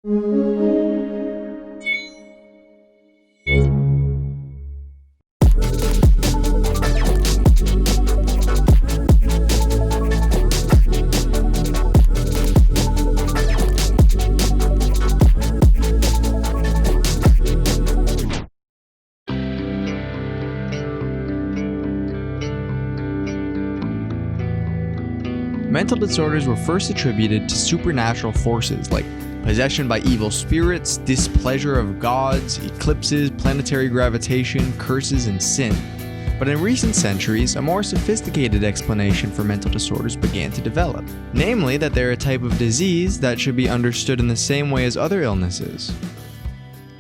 Mental disorders were first attributed to supernatural forces like possession by evil spirits, displeasure of gods, eclipses, planetary gravitation, curses, and sin. But in recent centuries, a more sophisticated explanation for mental disorders began to develop, namely that they're a type of disease that should be understood in the same way as other illnesses.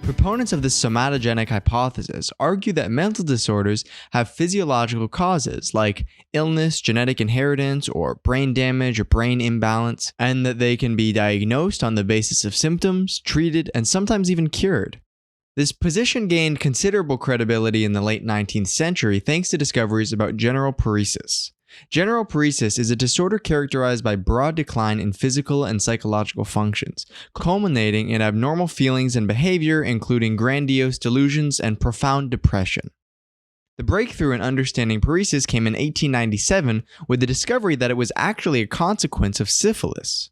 Proponents of the somatogenic hypothesis argue that mental disorders have physiological causes like illness, genetic inheritance, or brain damage or brain imbalance, and that they can be diagnosed on the basis of symptoms, treated, and sometimes even cured. This position gained considerable credibility in the late 19th century thanks to discoveries about general paresis. General paresis is a disorder characterized by broad decline in physical and psychological functions, culminating in abnormal feelings and behavior, including grandiose delusions and profound depression. The breakthrough in understanding paresis came in 1897 with the discovery that it was actually a consequence of syphilis.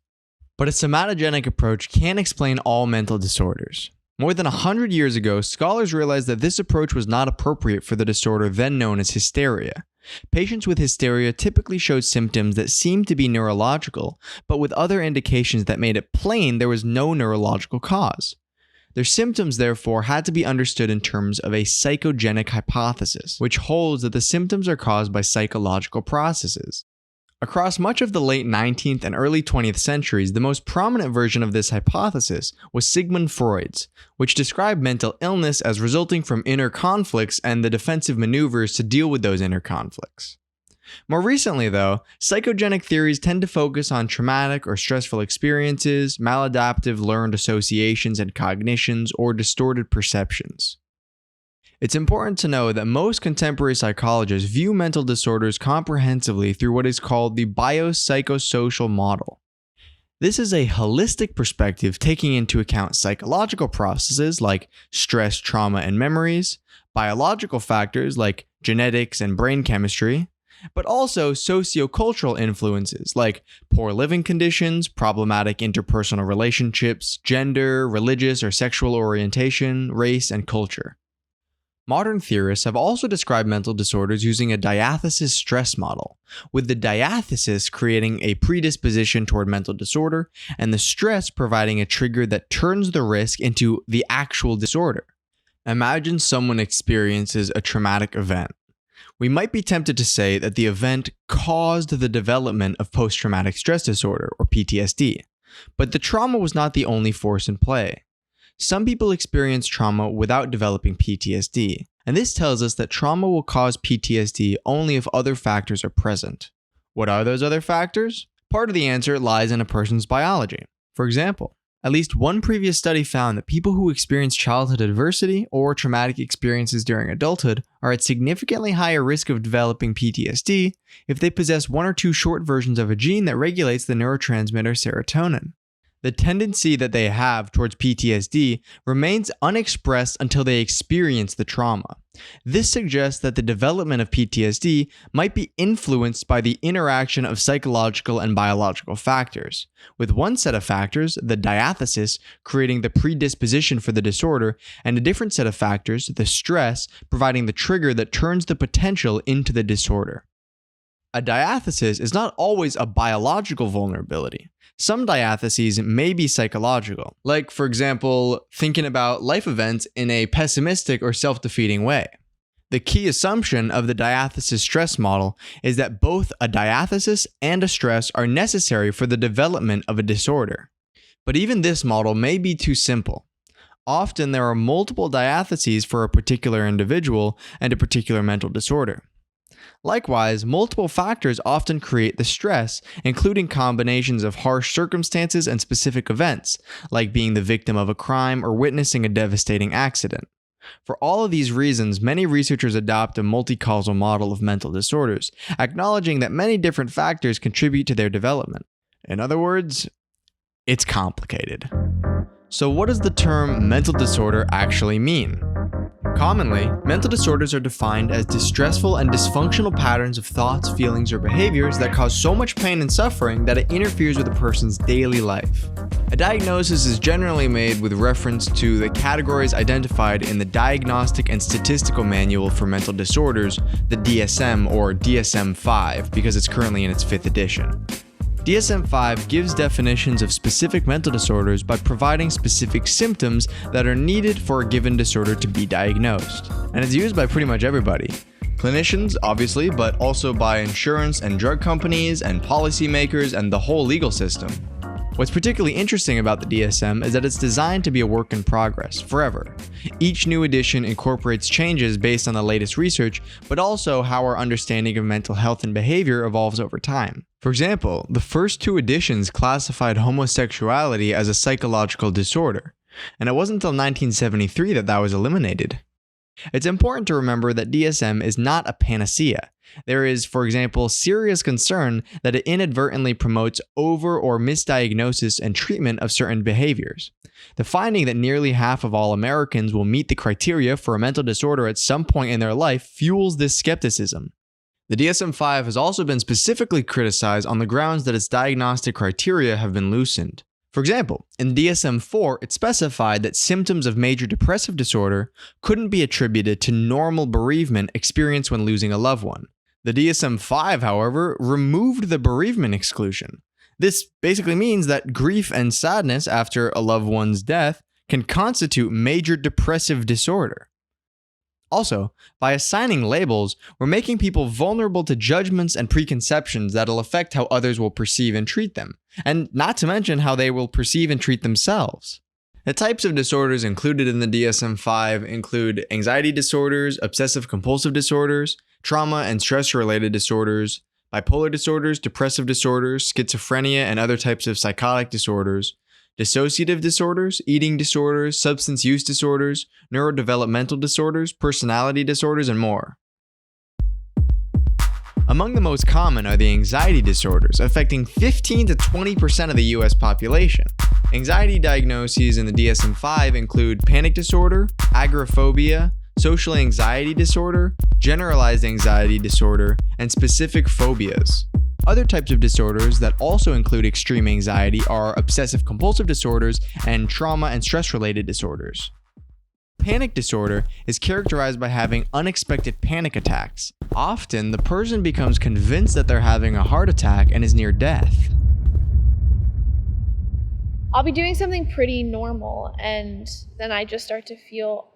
But a somatogenic approach can't explain all mental disorders. More than 100 years ago, scholars realized that this approach was not appropriate for the disorder then known as hysteria. Patients with hysteria typically showed symptoms that seemed to be neurological, but with other indications that made it plain there was no neurological cause. Their symptoms, therefore, had to be understood in terms of a psychogenic hypothesis, which holds that the symptoms are caused by psychological processes. Across much of the late 19th and early 20th centuries, the most prominent version of this hypothesis was Sigmund Freud's, which described mental illness as resulting from inner conflicts and the defensive maneuvers to deal with those inner conflicts. More recently, though, psychogenic theories tend to focus on traumatic or stressful experiences, maladaptive learned associations and cognitions, or distorted perceptions. It's important to know that most contemporary psychologists view mental disorders comprehensively through what is called the biopsychosocial model. This is a holistic perspective taking into account psychological processes like stress, trauma, and memories, biological factors like genetics and brain chemistry, but also sociocultural influences like poor living conditions, problematic interpersonal relationships, gender, religious or sexual orientation, race, and culture. Modern theorists have also described mental disorders using a diathesis stress model, with the diathesis creating a predisposition toward mental disorder and the stress providing a trigger that turns the risk into the actual disorder. Imagine someone experiences a traumatic event. We might be tempted to say that the event caused the development of post-traumatic stress disorder, or PTSD, but the trauma was not the only force in play. Some people experience trauma without developing PTSD, and this tells us that trauma will cause PTSD only if other factors are present. What are those other factors? Part of the answer lies in a person's biology. For example, at least one previous study found that people who experience childhood adversity or traumatic experiences during adulthood are at significantly higher risk of developing PTSD if they possess one or two short versions of a gene that regulates the neurotransmitter serotonin. The tendency that they have towards PTSD remains unexpressed until they experience the trauma. This suggests that the development of PTSD might be influenced by the interaction of psychological and biological factors, with one set of factors, the diathesis, creating the predisposition for the disorder, and a different set of factors, the stress, providing the trigger that turns the potential into the disorder. A diathesis is not always a biological vulnerability. Some diatheses may be psychological, like, for example, thinking about life events in a pessimistic or self-defeating way. The key assumption of the diathesis stress model is that both a diathesis and a stress are necessary for the development of a disorder. But even this model may be too simple. Often there are multiple diatheses for a particular individual and a particular mental disorder. Likewise, multiple factors often create the stress, including combinations of harsh circumstances and specific events, like being the victim of a crime or witnessing a devastating accident. For all of these reasons, many researchers adopt a multi-causal model of mental disorders, acknowledging that many different factors contribute to their development. In other words, it's complicated. So what does the term mental disorder actually mean? Commonly, mental disorders are defined as distressful and dysfunctional patterns of thoughts, feelings, or behaviors that cause so much pain and suffering that it interferes with a person's daily life. A diagnosis is generally made with reference to the categories identified in the Diagnostic and Statistical Manual for Mental Disorders, the DSM or DSM-5, because it's currently in its 5th edition. DSM-5 gives definitions of specific mental disorders by providing specific symptoms that are needed for a given disorder to be diagnosed. And it's used by pretty much everybody. Clinicians, obviously, but also by insurance and drug companies and policymakers and the whole legal system. What's particularly interesting about the DSM is that it's designed to be a work in progress, forever. Each new edition incorporates changes based on the latest research, but also how our understanding of mental health and behavior evolves over time. For example, the first 2 editions classified homosexuality as a psychological disorder, and it wasn't until 1973 that was eliminated. It's important to remember that DSM is not a panacea. There is, for example, serious concern that it inadvertently promotes over- or misdiagnosis and treatment of certain behaviors. The finding that nearly half of all Americans will meet the criteria for a mental disorder at some point in their life fuels this skepticism. The DSM-5 has also been specifically criticized on the grounds that its diagnostic criteria have been loosened. For example, in DSM-4, it specified that symptoms of major depressive disorder couldn't be attributed to normal bereavement experienced when losing a loved one. The DSM-5, however, removed the bereavement exclusion. This basically means that grief and sadness after a loved one's death can constitute major depressive disorder. Also, by assigning labels, we're making people vulnerable to judgments and preconceptions that'll affect how others will perceive and treat them, and not to mention how they will perceive and treat themselves. The types of disorders included in the DSM-5 include anxiety disorders, obsessive-compulsive disorders, trauma and stress-related disorders, bipolar disorders, depressive disorders, schizophrenia and other types of psychotic disorders, dissociative disorders, eating disorders, substance use disorders, neurodevelopmental disorders, personality disorders, and more. Among the most common are the anxiety disorders, affecting 15 to 20% of the US population. Anxiety diagnoses in the DSM-5 include panic disorder, agoraphobia, social anxiety disorder, generalized anxiety disorder, and specific phobias. Other types of disorders that also include extreme anxiety are obsessive-compulsive disorders and trauma and stress-related disorders. Panic disorder is characterized by having unexpected panic attacks. Often, the person becomes convinced that they're having a heart attack and is near death. I'll be doing something pretty normal, and then I just start to feel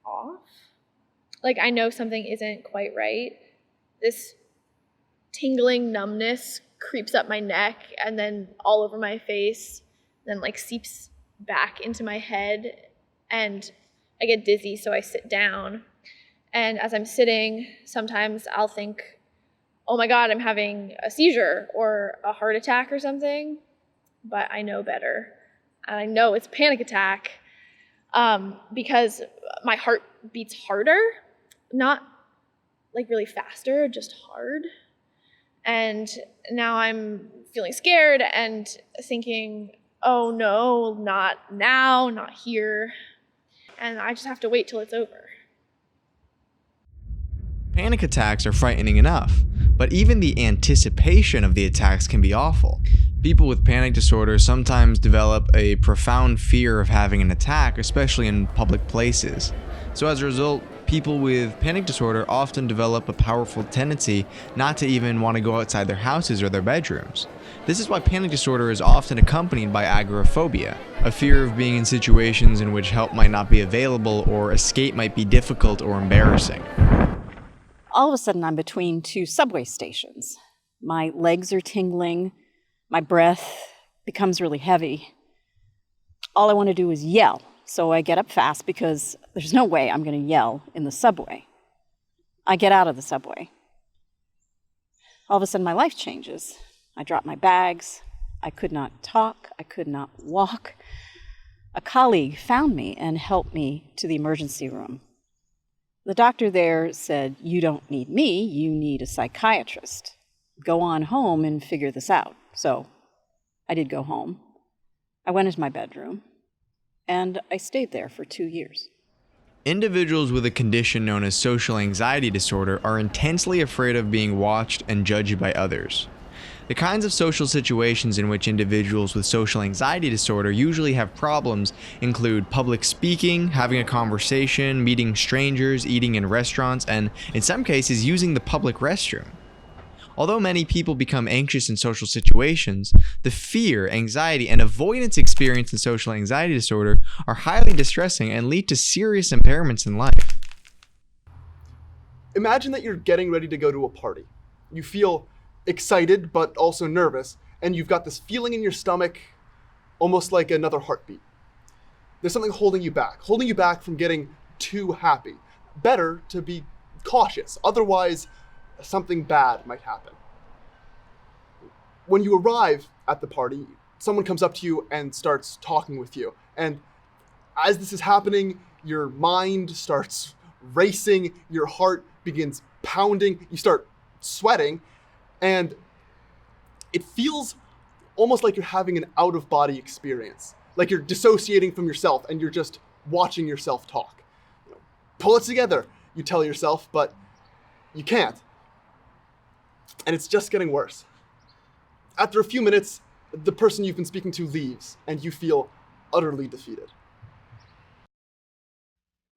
off. Like I know something isn't quite right. This tingling numbness creeps up my neck and then all over my face, then like seeps back into my head, and I get dizzy, so I sit down. And as I'm sitting, sometimes I'll think, oh my God, I'm having a seizure or a heart attack or something, but I know better. And I know it's a panic attack because my heart beats harder, not like really faster, just hard. And now I'm feeling scared and thinking, oh no, not now, not here. And I just have to wait till it's over. Panic attacks are frightening enough, but even the anticipation of the attacks can be awful. People with panic disorder sometimes develop a profound fear of having an attack, especially in public places. So as a result, people with panic disorder often develop a powerful tendency not to even want to go outside their houses or their bedrooms. This is why panic disorder is often accompanied by agoraphobia, a fear of being in situations in which help might not be available or escape might be difficult or embarrassing. All of a sudden, I'm between 2 subway stations. My legs are tingling. My breath becomes really heavy. All I want to do is yell. So I get up fast because there's no way I'm going to yell in the subway. I get out of the subway. All of a sudden, my life changes. I drop my bags. I could not talk. I could not walk. A colleague found me and helped me to the emergency room. The doctor there said, "You don't need me, you need a psychiatrist. Go on home and figure this out." So I did go home. I went into my bedroom. and I stayed there for 2 years. Individuals with a condition known as social anxiety disorder are intensely afraid of being watched and judged by others. The kinds of social situations in which individuals with social anxiety disorder usually have problems include public speaking, having a conversation, meeting strangers, eating in restaurants, and, in some cases, using the public restroom. Although many people become anxious in social situations, the fear, anxiety, and avoidance experienced in social anxiety disorder are highly distressing and lead to serious impairments in life. Imagine that you're getting ready to go to a party. You feel excited, but also nervous, and you've got this feeling in your stomach, almost like another heartbeat. There's something holding you back from getting too happy. Better to be cautious, otherwise something bad might happen. When you arrive at the party, someone comes up to you and starts talking with you, and as this is happening, your mind starts racing, your heart begins pounding, you start sweating, and it feels almost like you're having an out-of-body experience, like you're dissociating from yourself and you're just watching yourself talk. Pull it together, you tell yourself, but you can't. And it's just getting worse. After a few minutes, the person you've been speaking to leaves and you feel utterly defeated.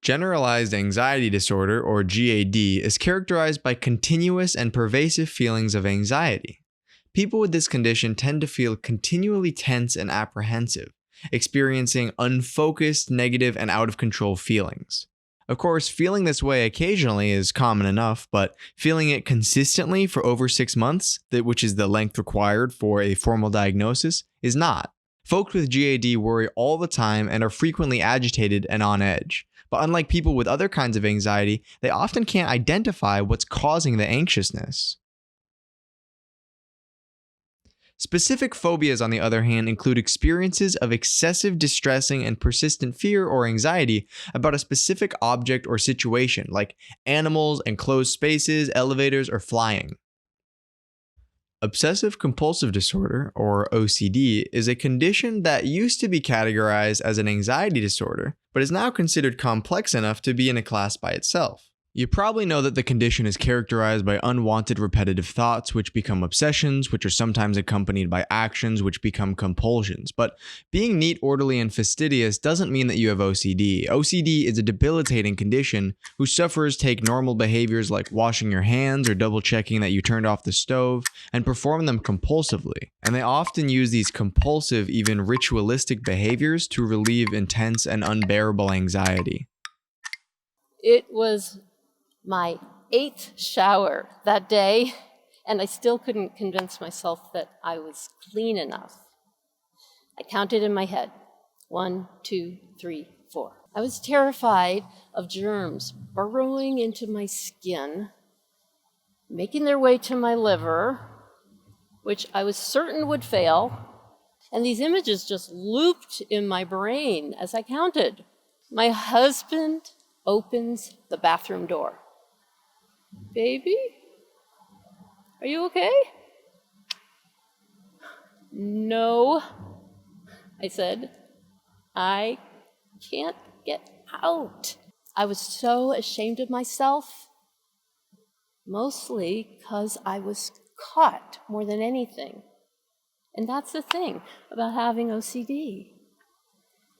Generalized anxiety disorder, or GAD, is characterized by continuous and pervasive feelings of anxiety. People with this condition tend to feel continually tense and apprehensive, experiencing unfocused, negative, and out-of-control feelings. Of course, feeling this way occasionally is common enough, but feeling it consistently for over 6 months, which is the length required for a formal diagnosis, is not. Folks with GAD worry all the time and are frequently agitated and on edge. But unlike people with other kinds of anxiety, they often can't identify what's causing the anxiousness. Specific phobias, on the other hand, include experiences of excessive distressing and persistent fear or anxiety about a specific object or situation, like animals, enclosed spaces, elevators, or flying. Obsessive compulsive disorder, or OCD, is a condition that used to be categorized as an anxiety disorder, but is now considered complex enough to be in a class by itself. You probably know that the condition is characterized by unwanted repetitive thoughts, which become obsessions, which are sometimes accompanied by actions, which become compulsions. But being neat, orderly, and fastidious doesn't mean that you have OCD. OCD is a debilitating condition whose sufferers take normal behaviors like washing your hands or double-checking that you turned off the stove and perform them compulsively. And they often use these compulsive, even ritualistic behaviors to relieve intense and unbearable anxiety. It was my 8th shower that day, and I still couldn't convince myself that I was clean enough. I counted in my head, 1, 2, 3, 4. I was terrified of germs burrowing into my skin, making their way to my liver, which I was certain would fail, and these images just looped in my brain as I counted. My husband opens the bathroom door. Baby, are you okay? No, I said. I can't get out. I was so ashamed of myself, mostly because I was caught more than anything. And that's the thing about having OCD.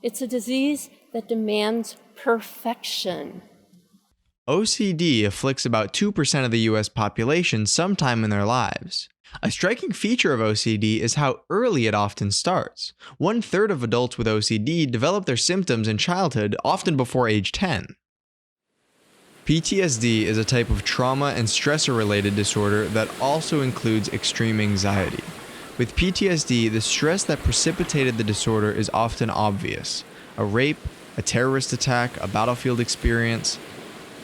It's a disease that demands perfection. OCD afflicts about 2% of the US population sometime in their lives. A striking feature of OCD is how early it often starts. 1/3 of adults with OCD develop their symptoms in childhood, often before age 10. PTSD is a type of trauma and stressor-related disorder that also includes extreme anxiety. With PTSD, the stress that precipitated the disorder is often obvious. A rape, a terrorist attack, a battlefield experience.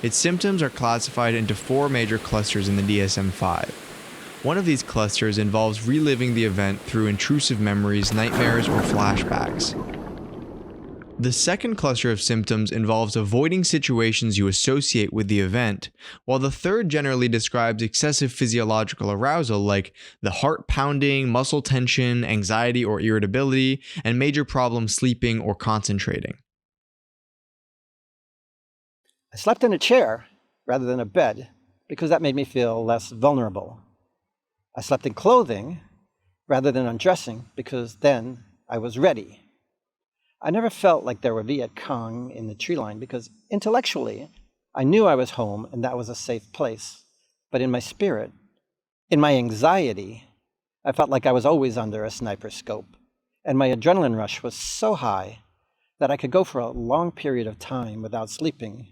Its symptoms are classified into 4 major clusters in the DSM-5. One of these clusters involves reliving the event through intrusive memories, nightmares, or flashbacks. The second cluster of symptoms involves avoiding situations you associate with the event, while the third generally describes excessive physiological arousal like the heart pounding, muscle tension, anxiety or irritability, and major problems sleeping or concentrating. I slept in a chair rather than a bed because that made me feel less vulnerable. I slept in clothing rather than undressing because then I was ready. I never felt like there were Viet Cong in the tree line because intellectually I knew I was home and that was a safe place. But in my spirit, in my anxiety, I felt like I was always under a sniper scope. And my adrenaline rush was so high that I could go for a long period of time without sleeping.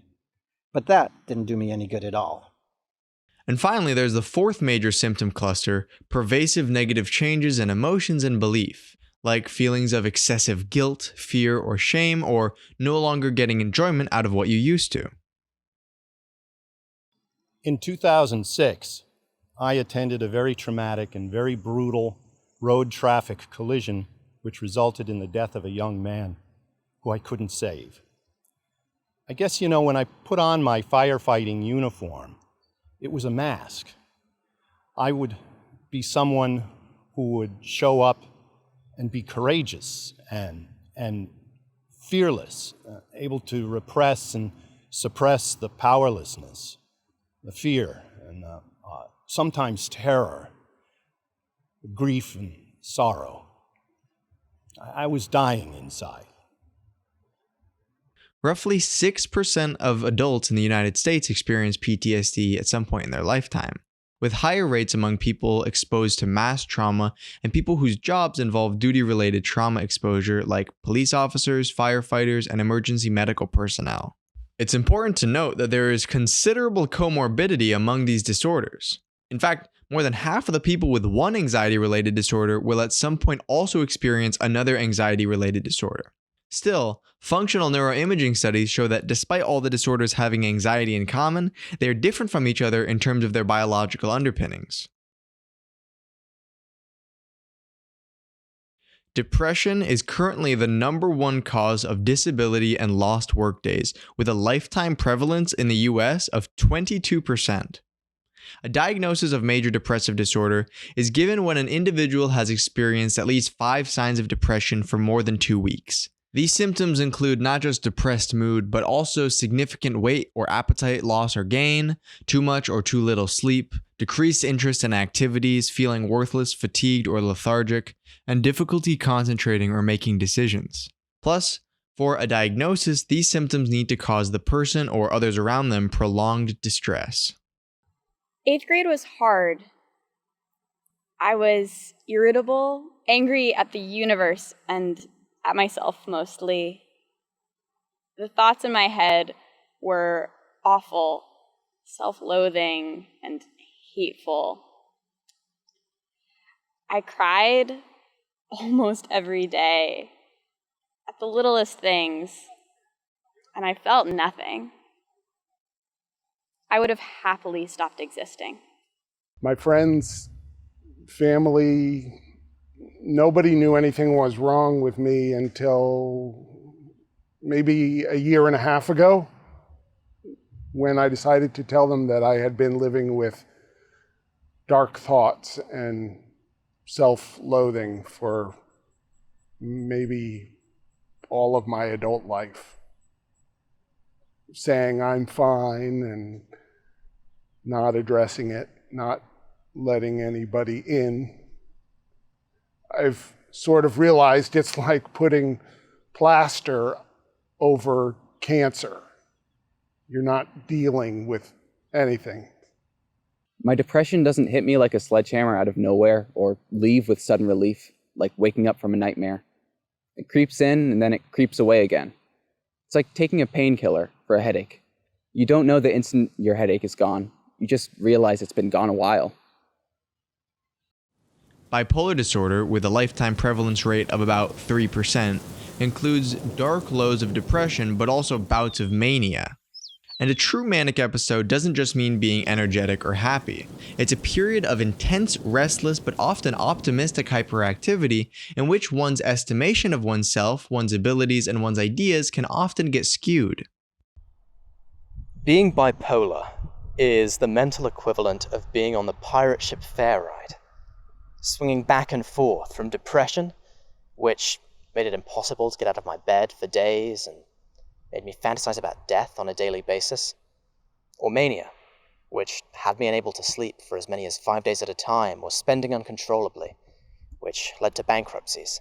But that didn't do me any good at all. And finally, there's the fourth major symptom cluster, pervasive negative changes in emotions and belief, like feelings of excessive guilt, fear, or shame, or no longer getting enjoyment out of what you used to. In 2006, I attended a very traumatic and very brutal road traffic collision which resulted in the death of a young man who I couldn't save. I guess, when I put on my firefighting uniform, it was a mask. I would be someone who would show up and be courageous and fearless, able to repress and suppress the powerlessness, the fear, and sometimes terror, grief and sorrow. I was dying inside. Roughly 6% of adults in the United States experience PTSD at some point in their lifetime, with higher rates among people exposed to mass trauma and people whose jobs involve duty-related trauma exposure like police officers, firefighters, and emergency medical personnel. It's important to note that there is considerable comorbidity among these disorders. In fact, more than half of the people with one anxiety-related disorder will at some point also experience another anxiety-related disorder. Still, functional neuroimaging studies show that despite all the disorders having anxiety in common, they are different from each other in terms of their biological underpinnings. Depression is currently the #1 cause of disability and lost workdays, with a lifetime prevalence in the US of 22%. A diagnosis of major depressive disorder is given when an individual has experienced at least 5 signs of depression for more than 2 weeks. These symptoms include not just depressed mood, but also significant weight or appetite loss or gain, too much or too little sleep, decreased interest in activities, feeling worthless, fatigued, or lethargic, and difficulty concentrating or making decisions. Plus, for a diagnosis, these symptoms need to cause the person or others around them prolonged distress. 8th grade was hard. I was irritable, angry at the universe, and at myself mostly. The thoughts in my head were awful, self-loathing, and hateful. I cried almost every day at the littlest things, and I felt nothing. I would have happily stopped existing. My friends, family, nobody knew anything was wrong with me until maybe a year and a half ago, when I decided to tell them that I had been living with dark thoughts and self-loathing for maybe all of my adult life. Saying I'm fine and not addressing it, not letting anybody in. I've sort of realized it's like putting plaster over cancer. You're not dealing with anything. My depression doesn't hit me like a sledgehammer out of nowhere or leave with sudden relief, like waking up from a nightmare. It creeps in and then it creeps away again. It's like taking a painkiller for a headache. You don't know the instant your headache is gone. You just realize it's been gone a while. Bipolar disorder, with a lifetime prevalence rate of about 3%, includes dark lows of depression but also bouts of mania. And a true manic episode doesn't just mean being energetic or happy. It's a period of intense, restless, but often optimistic hyperactivity in which one's estimation of oneself, one's abilities, and one's ideas can often get skewed. Being bipolar is the mental equivalent of being on the pirate ship fair ride, swinging back and forth from depression, which made it impossible to get out of my bed for days and made me fantasize about death on a daily basis, or mania, which had me unable to sleep for as many as 5 days at a time, or spending uncontrollably, which led to bankruptcies.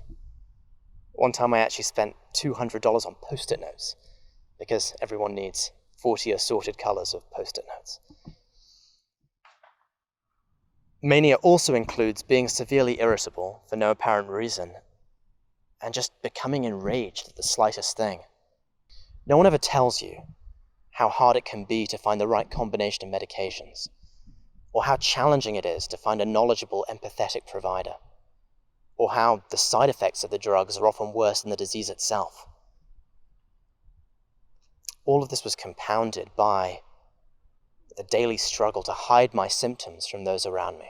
One time I actually spent $200 on Post-it notes, because everyone needs 40 assorted colors of Post-it notes. Mania also includes being severely irritable for no apparent reason, and just becoming enraged at the slightest thing. No one ever tells you how hard it can be to find the right combination of medications, or how challenging it is to find a knowledgeable, empathetic provider, or how the side effects of the drugs are often worse than the disease itself. All of this was compounded by the daily struggle to hide my symptoms from those around me.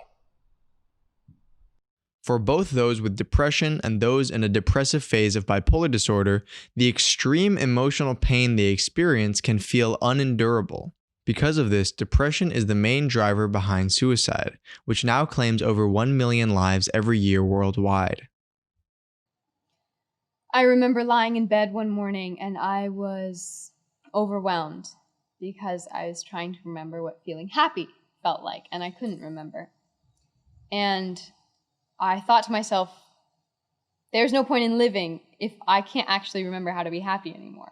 For both those with depression and those in a depressive phase of bipolar disorder, the extreme emotional pain they experience can feel unendurable. Because of this, depression is the main driver behind suicide, which now claims over 1 million lives every year worldwide. I remember lying in bed one morning and I was overwhelmed because I was trying to remember what feeling happy felt like, and I couldn't remember. And I thought to myself, there's no point in living if I can't actually remember how to be happy anymore.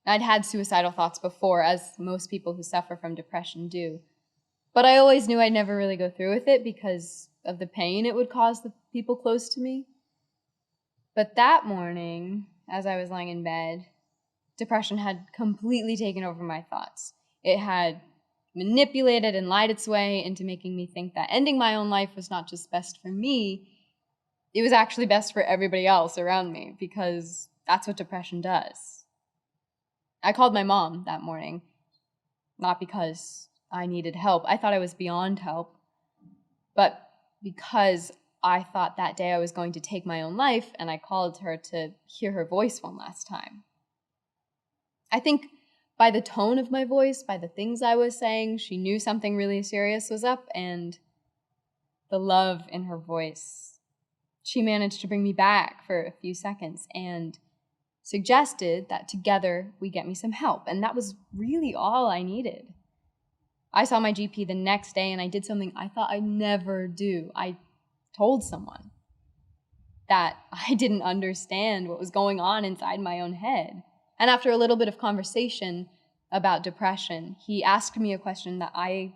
I'd had suicidal thoughts before, as most people who suffer from depression do. But I always knew I'd never really go through with it because of the pain it would cause the people close to me. But that morning, as I was lying in bed, depression had completely taken over my thoughts. It had manipulated and lied its way into making me think that ending my own life was not just best for me, it was actually best for everybody else around me, because that's what depression does. I called my mom that morning, not because I needed help. I thought I was beyond help, but because I thought that day I was going to take my own life, and I called her to hear her voice one last time. I think by the tone of my voice, by the things I was saying, she knew something really serious was up, and the love in her voice, she managed to bring me back for a few seconds and suggested that together we get me some help, and that was really all I needed. I saw my GP the next day, and I did something I thought I'd never do. I told someone that I didn't understand what was going on inside my own head. And after a little bit of conversation about depression, he asked me a question that I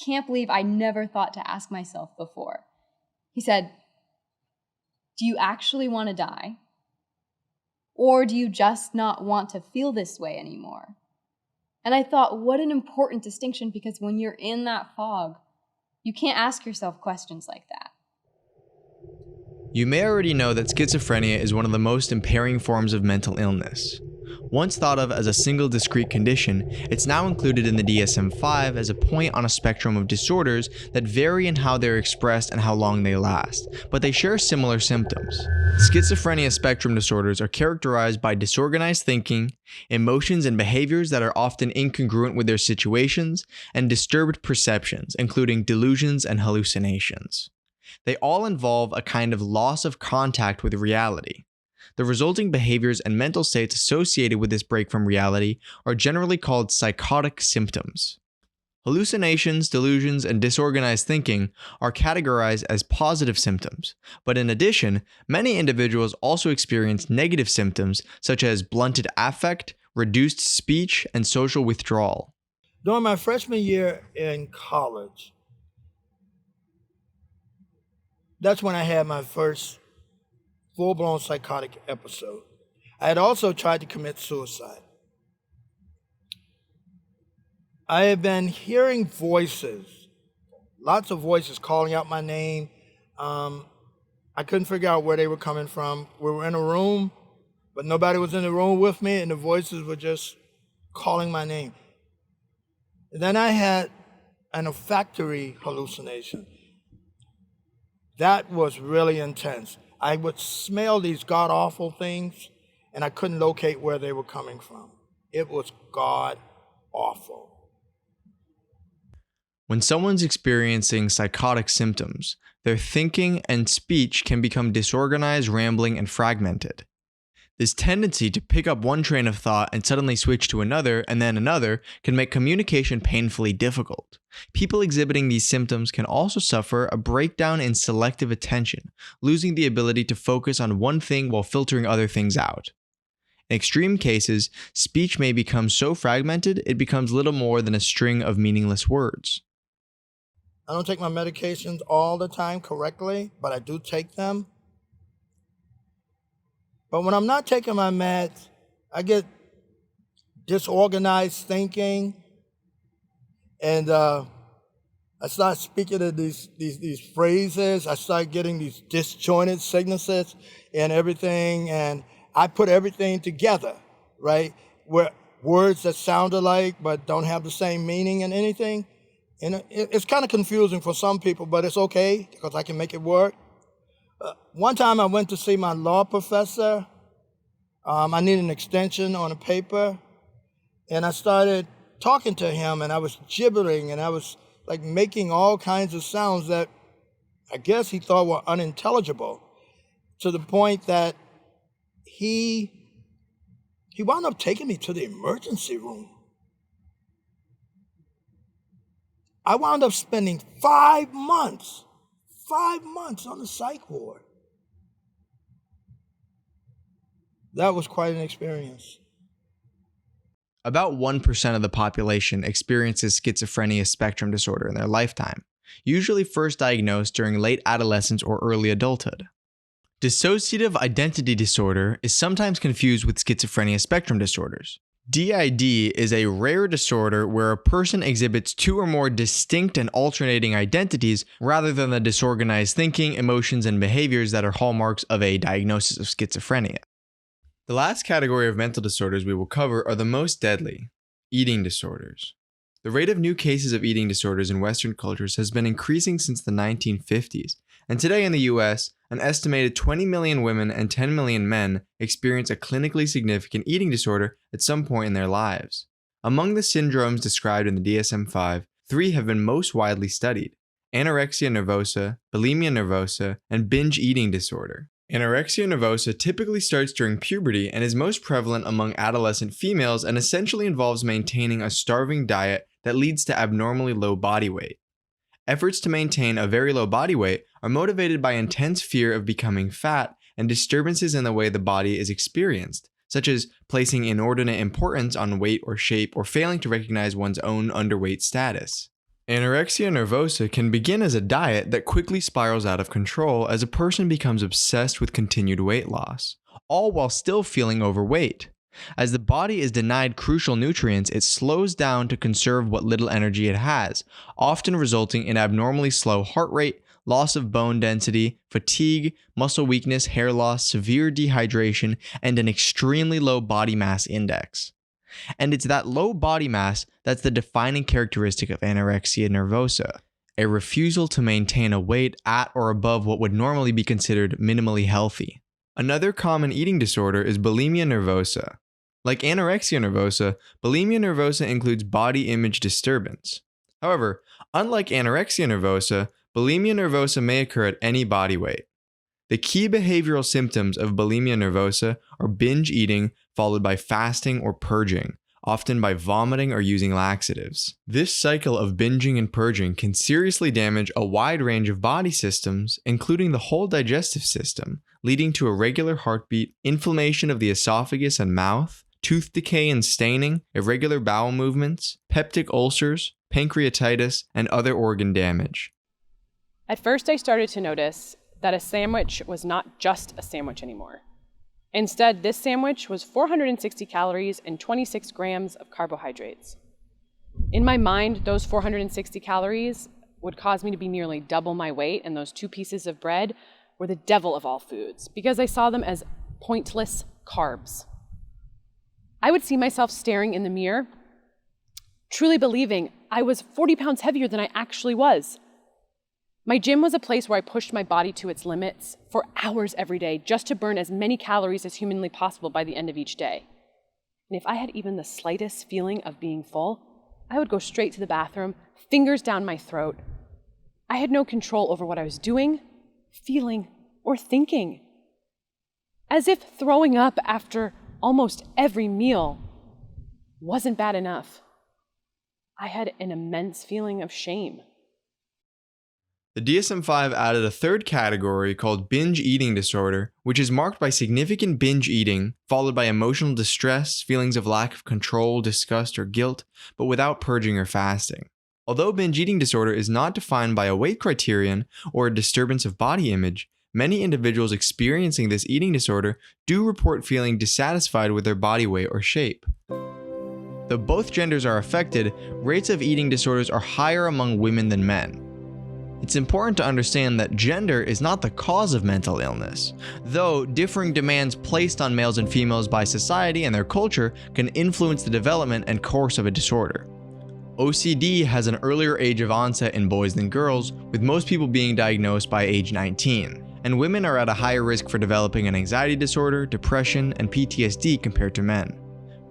can't believe I never thought to ask myself before. He said, "Do you actually want to die? Or do you just not want to feel this way anymore?" And I thought, what an important distinction, because when you're in that fog, you can't ask yourself questions like that. You may already know that schizophrenia is one of the most impairing forms of mental illness. Once thought of as a single discrete condition, it's now included in the DSM-5 as a point on a spectrum of disorders that vary in how they're expressed and how long they last, but they share similar symptoms. Schizophrenia spectrum disorders are characterized by disorganized thinking, emotions and behaviors that are often incongruent with their situations, and disturbed perceptions, including delusions and hallucinations. They all involve a kind of loss of contact with reality. The resulting behaviors and mental states associated with this break from reality are generally called psychotic symptoms. Hallucinations, delusions, and disorganized thinking are categorized as positive symptoms, but in addition, many individuals also experience negative symptoms such as blunted affect, reduced speech, and social withdrawal. During my freshman year in college, that's when I had my first full-blown psychotic episode. I had also tried to commit suicide. I had been hearing voices, lots of voices calling out my name. I couldn't figure out where they were coming from. We were in a room, but nobody was in the room with me, and the voices were just calling my name. Then I had an olfactory hallucination. That was really intense. I would smell these god-awful things, and I couldn't locate where they were coming from. It was god-awful. When someone's experiencing psychotic symptoms, their thinking and speech can become disorganized, rambling, and fragmented. This tendency to pick up one train of thought and suddenly switch to another and then another can make communication painfully difficult. People exhibiting these symptoms can also suffer a breakdown in selective attention, losing the ability to focus on one thing while filtering other things out. In extreme cases, speech may become so fragmented it becomes little more than a string of meaningless words. I don't take my medications all the time correctly, but I do take them. But when I'm not taking my meds, I get disorganized thinking, and I start speaking in these phrases. I start getting these disjointed signatures and everything, and I put everything together, right? Where words that sound alike but don't have the same meaning and anything. And it's kind of confusing for some people, but it's okay because I can make it work. One time I went to see my law professor. I needed an extension on a paper, and I started talking to him, and I was gibbering, and I was like making all kinds of sounds that I guess he thought were unintelligible, to the point that he wound up taking me to the emergency room. I wound up spending 5 months on the psych ward. That was quite an experience. About 1% of the population experiences schizophrenia spectrum disorder in their lifetime, usually first diagnosed during late adolescence or early adulthood. Dissociative identity disorder is sometimes confused with schizophrenia spectrum disorders. DID is a rare disorder where a person exhibits two or more distinct and alternating identities rather than the disorganized thinking, emotions, and behaviors that are hallmarks of a diagnosis of schizophrenia. The last category of mental disorders we will cover are the most deadly: eating disorders. The rate of new cases of eating disorders in Western cultures has been increasing since the 1950s, and today in the US, an estimated 20 million women and 10 million men experience a clinically significant eating disorder at some point in their lives. Among the syndromes described in the DSM-5, 3 have been most widely studied: anorexia nervosa, bulimia nervosa, and binge eating disorder. Anorexia nervosa typically starts during puberty and is most prevalent among adolescent females and essentially involves maintaining a starving diet that leads to abnormally low body weight. Efforts to maintain a very low body weight are motivated by intense fear of becoming fat and disturbances in the way the body is experienced, such as placing inordinate importance on weight or shape or failing to recognize one's own underweight status. Anorexia nervosa can begin as a diet that quickly spirals out of control as a person becomes obsessed with continued weight loss, all while still feeling overweight. As the body is denied crucial nutrients, it slows down to conserve what little energy it has, often resulting in abnormally slow heart rate, loss of bone density, fatigue, muscle weakness, hair loss, severe dehydration, and an extremely low body mass index. And it's that low body mass that's the defining characteristic of anorexia nervosa, a refusal to maintain a weight at or above what would normally be considered minimally healthy. Another common eating disorder is bulimia nervosa. Like anorexia nervosa, bulimia nervosa includes body image disturbance. However, unlike anorexia nervosa, bulimia nervosa may occur at any body weight. The key behavioral symptoms of bulimia nervosa are binge eating followed by fasting or purging, often by vomiting or using laxatives. This cycle of binging and purging can seriously damage a wide range of body systems, including the whole digestive system, leading to irregular heartbeat, inflammation of the esophagus and mouth, tooth decay and staining, irregular bowel movements, peptic ulcers, pancreatitis, and other organ damage. At first, I started to notice that a sandwich was not just a sandwich anymore. Instead, this sandwich was 460 calories and 26 grams of carbohydrates. In my mind, those 460 calories would cause me to be nearly double my weight, and those 2 pieces of bread were the devil of all foods because I saw them as pointless carbs. I would see myself staring in the mirror, truly believing I was 40 pounds heavier than I actually was. My gym was a place where I pushed my body to its limits for hours every day just to burn as many calories as humanly possible by the end of each day. And if I had even the slightest feeling of being full, I would go straight to the bathroom, fingers down my throat. I had no control over what I was doing, feeling, or thinking. As if throwing up after almost every meal wasn't bad enough. I had an immense feeling of shame. The DSM-5 added a third category called binge eating disorder, which is marked by significant binge eating, followed by emotional distress, feelings of lack of control, disgust, or guilt, but without purging or fasting. Although binge eating disorder is not defined by a weight criterion or a disturbance of body image, many individuals experiencing this eating disorder do report feeling dissatisfied with their body weight or shape. Though both genders are affected, rates of eating disorders are higher among women than men. It's important to understand that gender is not the cause of mental illness, though differing demands placed on males and females by society and their culture can influence the development and course of a disorder. OCD has an earlier age of onset in boys than girls, with most people being diagnosed by age 19, and women are at a higher risk for developing an anxiety disorder, depression, and PTSD compared to men.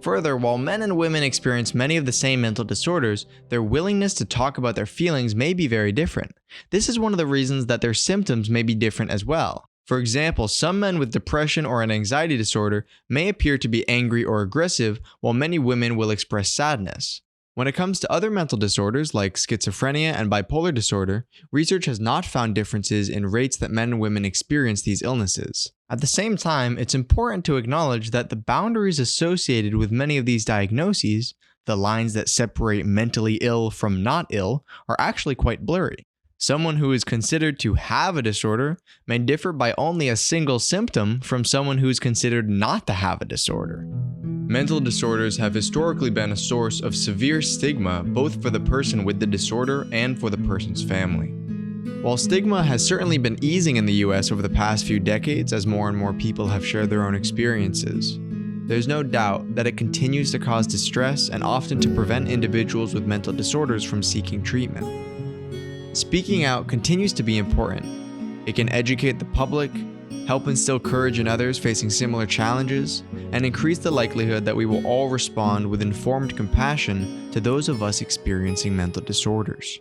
Further, while men and women experience many of the same mental disorders, their willingness to talk about their feelings may be very different. This is one of the reasons that their symptoms may be different as well. For example, some men with depression or an anxiety disorder may appear to be angry or aggressive, while many women will express sadness. When it comes to other mental disorders like schizophrenia and bipolar disorder, research has not found differences in rates that men and women experience these illnesses. At the same time, it's important to acknowledge that the boundaries associated with many of these diagnoses, the lines that separate mentally ill from not ill, are actually quite blurry. Someone who is considered to have a disorder may differ by only a single symptom from someone who is considered not to have a disorder. Mental disorders have historically been a source of severe stigma both for the person with the disorder and for the person's family. While stigma has certainly been easing in the US over the past few decades as more and more people have shared their own experiences, there's no doubt that it continues to cause distress and often to prevent individuals with mental disorders from seeking treatment. Speaking out continues to be important. It can educate the public, help instill courage in others facing similar challenges, and increase the likelihood that we will all respond with informed compassion to those of us experiencing mental disorders.